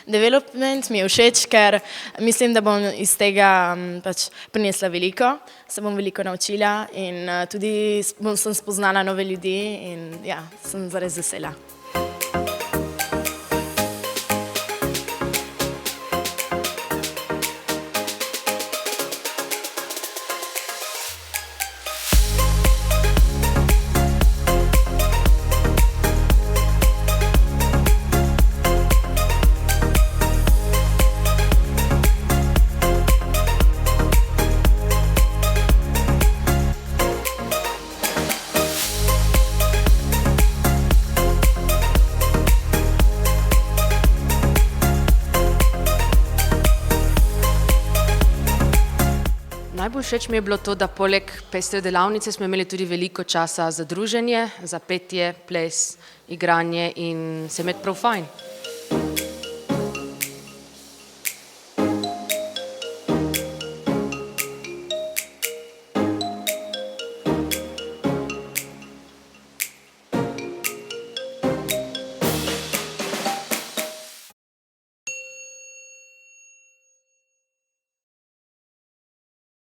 development mi je všeč, ker mislim, da bom iz tega pač prinesla veliko, se bom veliko naučila in tudi sem spoznala nove ljudi in ja, sem zares vesela. Najbolj všeč mi je bilo to, da poleg pestre delavnice smo imeli tudi veliko časa za druženje, za petje, ples, igranje in se imeti prav fajn.